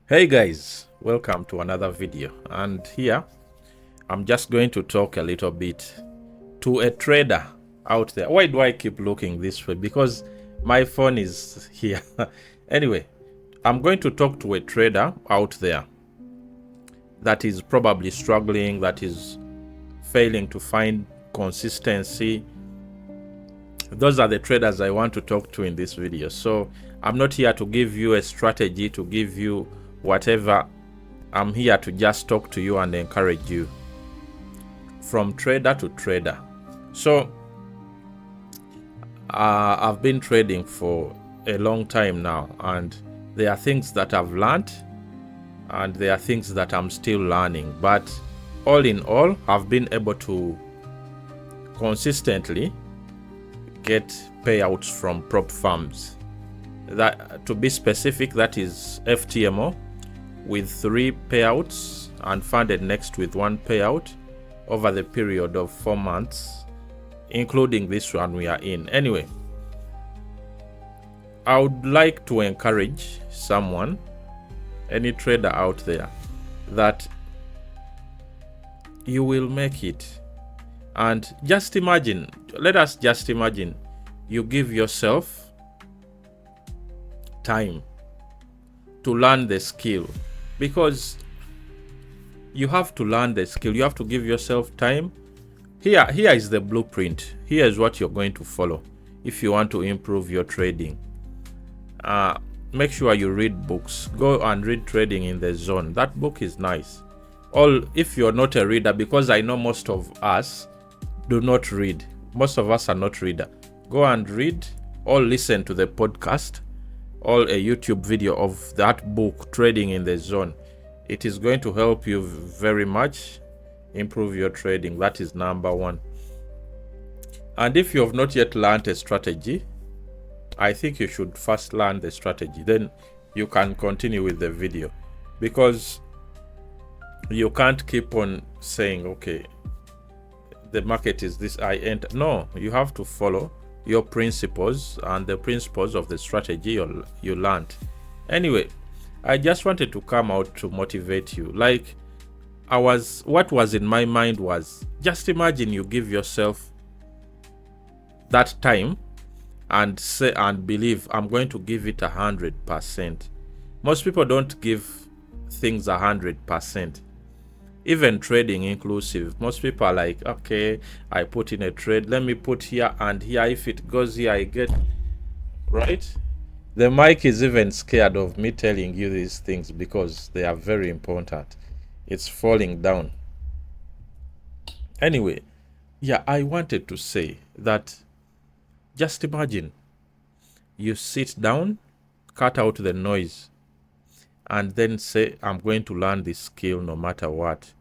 Hey guys, welcome to another video, and here I'm just going to talk a little bit to a trader out there. Why do I keep looking this way? Because my phone is here. Anyway, I'm going to talk to a trader out there that is probably struggling, that is failing to find consistency. Those are the traders I want to talk to in this video. So I'm not here to give you a strategy, to give you whatever. I'm here to just talk to you and encourage you from trader to trader. So I've been trading for a long time now, and there are things that I've learned and there are things that I'm still learning, but all in all, I've been able to consistently get payouts from prop firms. That, to be specific, that is FTMO with 3 payouts and funded next with 1 payout over the period of 4 months, including this one we are in. Anyway, I would like to encourage someone, any trader out there, that you will make it. And just imagine, let us just imagine you give yourself time to learn the skill, because you have to learn the skill. You have to give yourself time. Here is the blueprint. Here is what you're going to follow if you want to improve your trading. Make sure you read books. Go and read Trading in the Zone. That book is nice. If you're not a reader, because I know most of us do not read. Most of us are not reader. Go and read or listen to the podcast or a YouTube video of that book, Trading in the Zone. It is going to help you very much improve your trading. That is number 1. And if you have not yet learned a strategy, I think you should first learn the strategy. Then you can continue with the video, because you can't keep on saying, okay, the market is this, I enter. No, you have to follow your principles and the principles of the strategy you learned. Anyway, I just wanted to come out to motivate you. Like, what was in my mind was, just imagine you give yourself that time and say and believe, I'm going to give it 100%. Most people don't give things 100%. Even trading inclusive, most people are like, okay, I put in a trade, let me put here and here, if it goes here I get, right? The mic is even scared of me telling you these things because they are very important. It's falling down. Anyway, yeah, I wanted to say that just imagine you sit down, cut out the noise, and then say, I'm going to learn this skill no matter what.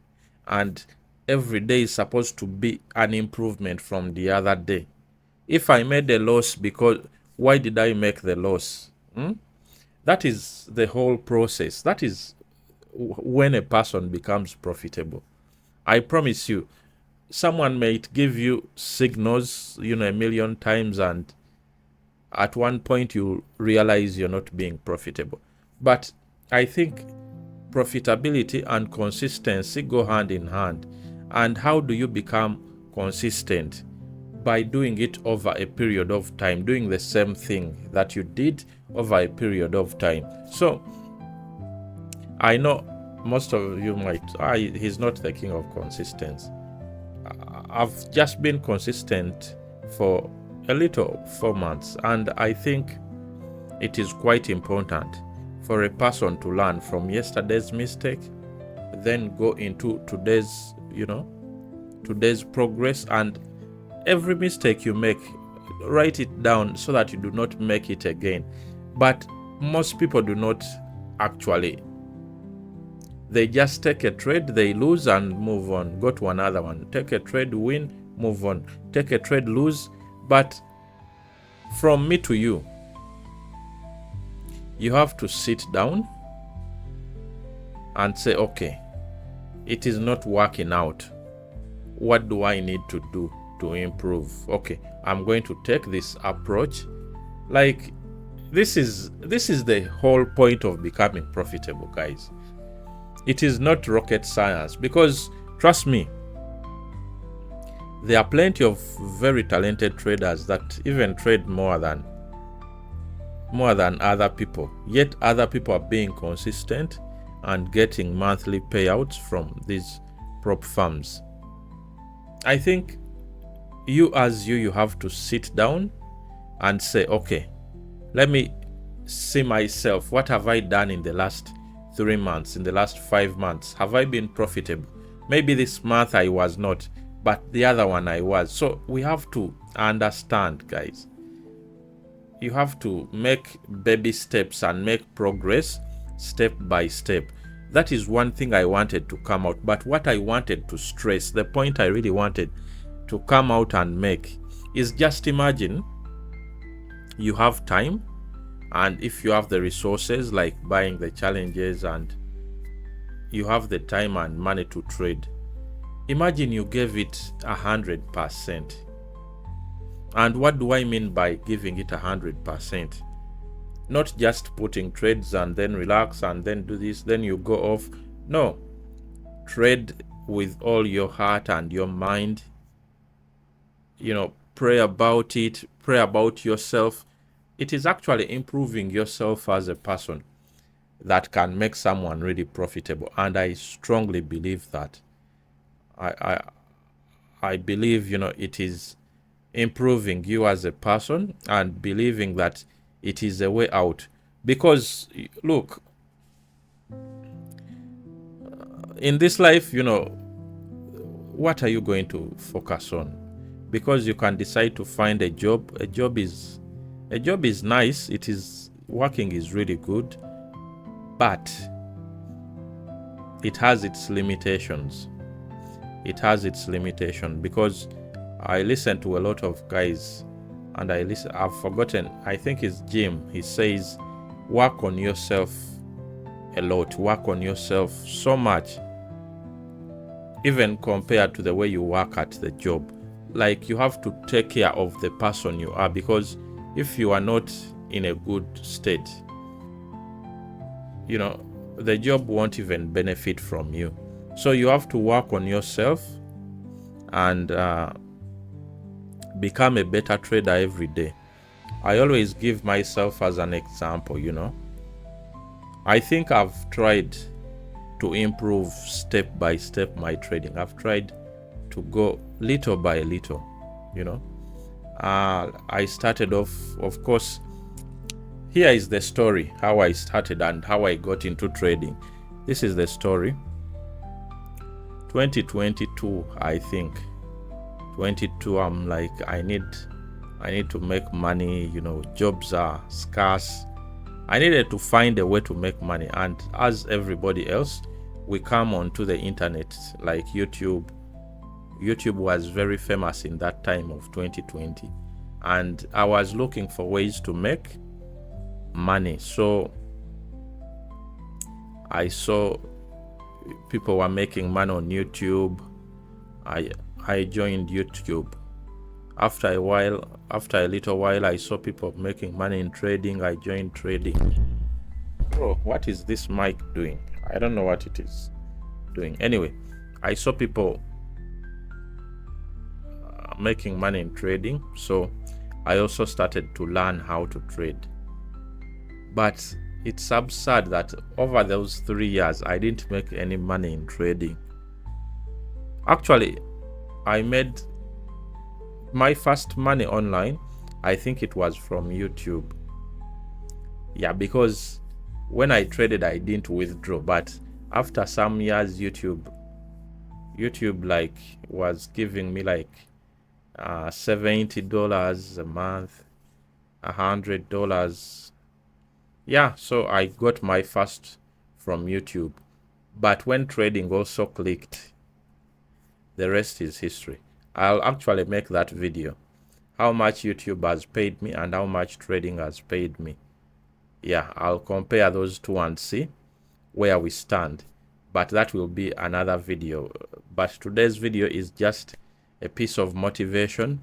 And every day is supposed to be an improvement from the other day. If I made a loss, because why did I make the loss? That is the whole process. That is when a person becomes profitable. I promise you, someone might give you signals, a million times, and at one point you realize you're not being profitable. But I think profitability and consistency go hand in hand. And how do you become consistent? By doing it over a period of time, doing the same thing that you did over a period of time. So I know most of you might, he's not the king of consistency. I've just been consistent for a little 4 months, and I think it is quite important for a person to learn from yesterday's mistake, then go into today's progress. And every mistake you make, write it down so that you do not make it again. But most people do not actually. They just take a trade, they lose and move on, go to another one. Take a trade, win, move on. Take a trade, lose. But from me to you, you have to sit down and say, okay, it is not working out. What do I need to do to improve? Okay, I'm going to take this approach. Like, this is the whole point of becoming profitable, guys. It is not rocket science, because trust me, there are plenty of very talented traders that even trade more than other people, yet other people are being consistent and getting monthly payouts from these prop firms. I think you have to sit down and say, okay, let me see myself. What have I done in the last 3 months, in the last 5 months? Have I been profitable? Maybe this month I was not, but the other one I was. So we have to understand, guys. You have to make baby steps and make progress step by step. That is one thing I wanted to come out. But what I wanted to stress, the point I really wanted to come out and make, is just imagine you have time, and if you have the resources like buying the challenges, and you have the time and money to trade, imagine you gave it 100%. And what do I mean by giving it 100%? Not just putting trades and then relax and then do this, then you go off. No, trade with all your heart and your mind. Pray about it, pray about yourself. It is actually improving yourself as a person that can make someone really profitable. And I strongly believe that. I believe, it is improving you as a person, and believing that it is a way out. Because look, in this life, what are you going to focus on? Because you can decide to find a job. A job is nice. It is working is really good, but it has its limitations. Because I listen to a lot of guys, and I've forgotten, I think it's Jim. He says, work on yourself a lot, work on yourself so much, even compared to the way you work at the job. Like, you have to take care of the person you are, because if you are not in a good state, the job won't even benefit from you. So you have to work on yourself and become a better trader every day. I always give myself as an example. I think I've tried to improve step by step my trading. I've tried to go little by little. I started off, of course, here is the story, how I started and how I got into trading. This is the story. 2022, I think 22, I'm like, I need to make money. Jobs are scarce. I needed to find a way to make money, and as everybody else, we come onto the internet, like YouTube. YouTube was very famous in that time of 2020, and I was looking for ways to make money. So I saw people were making money on YouTube. I joined YouTube. After a little while, I saw people making money in trading. I joined trading. Bro, what is this mic doing? I don't know what it is doing. Anyway, I saw people making money in trading, so I also started to learn how to trade. But it's absurd that over those 3 years, I didn't make any money in trading. Actually, I made my first money online, I think it was from YouTube. Yeah, because when I traded, I didn't withdraw. But after some years, YouTube like was giving me like $70 a month, $100. Yeah, so I got my first from YouTube. But when trading also clicked, the rest is history. I'll actually make that video, how much YouTube has paid me and how much trading has paid me. Yeah, I'll compare those two and see where we stand. But that will be another video. But today's video is just a piece of motivation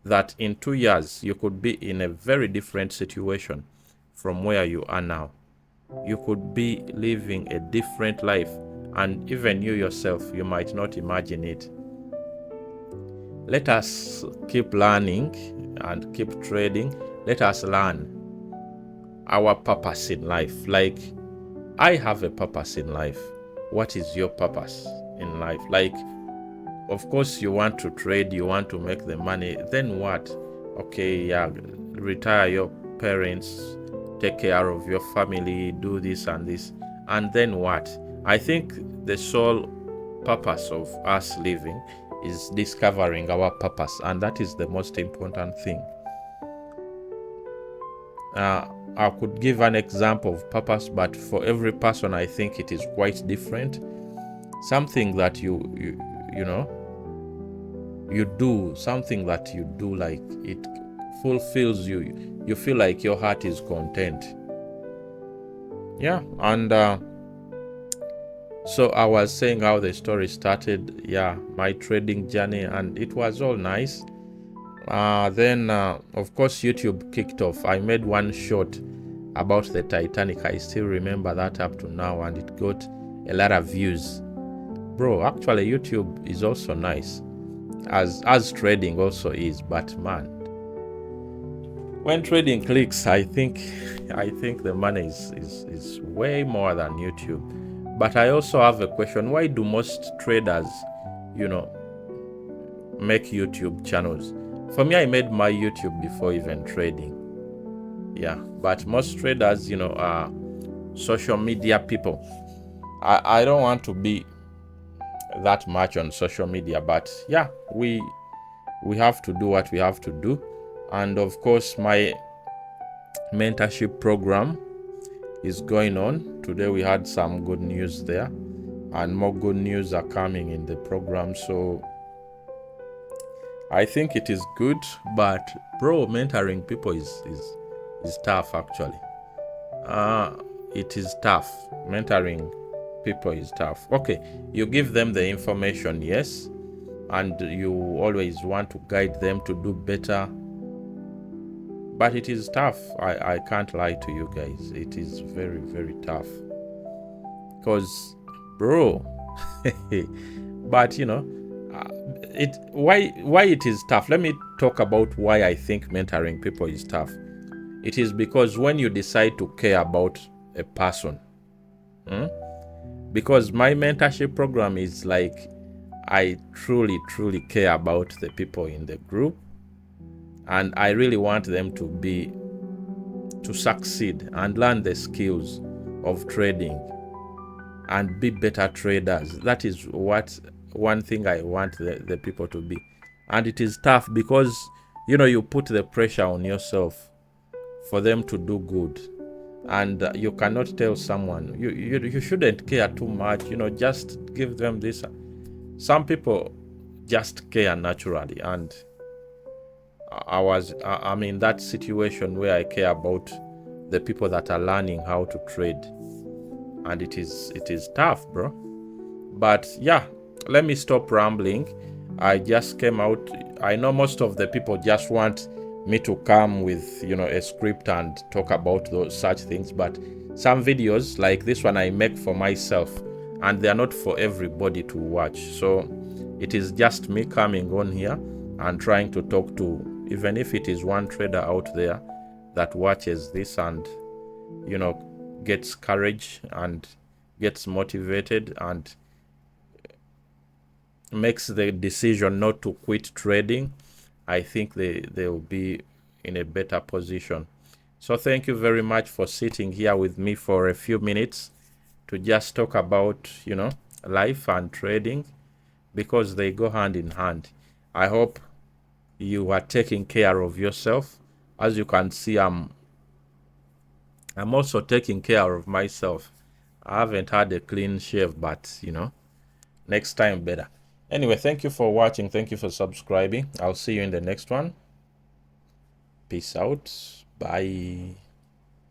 that in 2 years you could be in a very different situation. from where you are now. You could be living a different life, and even you yourself, you might not imagine it. Let us keep learning and keep trading. Let us learn our purpose in life. Like, I have a purpose in life. What is your purpose in life? Like, of course, you want to trade, you want to make the money. Then what? Okay, yeah, retire your parents, take care of your family, do this and this. And then what? I think the sole purpose of us living is discovering our purpose, and that is the most important thing. I could give an example of purpose, but for every person, I think it is quite different. Something that you do, something that you do, like it fulfills you. You feel like your heart is content. Yeah, and so I was saying how the story started. Yeah, my trading journey, and it was all nice. Then, of course, YouTube kicked off. I made one short about the Titanic. I still remember that up to now, and it got a lot of views. Bro, actually, YouTube is also nice, as trading also is. But man, when trading clicks, I think the money is way more than YouTube. But I also have a question: why do most traders, make YouTube channels? For me, I made my YouTube before even trading. Yeah, but most traders, are social media people. I don't want to be that much on social media, but yeah, we have to do what we have to do. And of course, my mentorship program is going on. Today we had some good news there, and more good news are coming in the program. So I think it is good, but bro, mentoring people is tough actually. It is tough. Mentoring people is tough. Okay, you give them the information, yes, and you always want to guide them to do better, but it is tough. I can't lie to you guys. It is very, very tough. Because, bro, but why it is tough. Let me talk about why I think mentoring people is tough. It is because when you decide to care about a person, because my mentorship program is like, I truly care about the people in the group, and I really want them to succeed and learn the skills of trading and be better traders. That is one thing I want the people to be. And it is tough because you put the pressure on yourself for them to do good, and you cannot tell someone you shouldn't care too much, just give them this. Some people just care naturally, and I'm in that situation where I care about the people that are learning how to trade, and it is tough, bro. But yeah, let me stop rambling. I just came out. I know most of the people just want me to come with a script and talk about those such things, but some videos like this one I make for myself, and they are not for everybody to watch. So it is just me coming on here and trying to talk to, even if it is one trader out there that watches this and gets courage and gets motivated and makes the decision not to quit trading, I think they will be in a better position. So thank you very much for sitting here with me for a few minutes to just talk about life and trading, because they go hand in hand. I hope you are taking care of yourself. As you can see, I'm also taking care of myself. I haven't had a clean shave, but next time better. Anyway, thank you for watching. Thank you for subscribing. I'll see you in the next one. Peace out. Bye.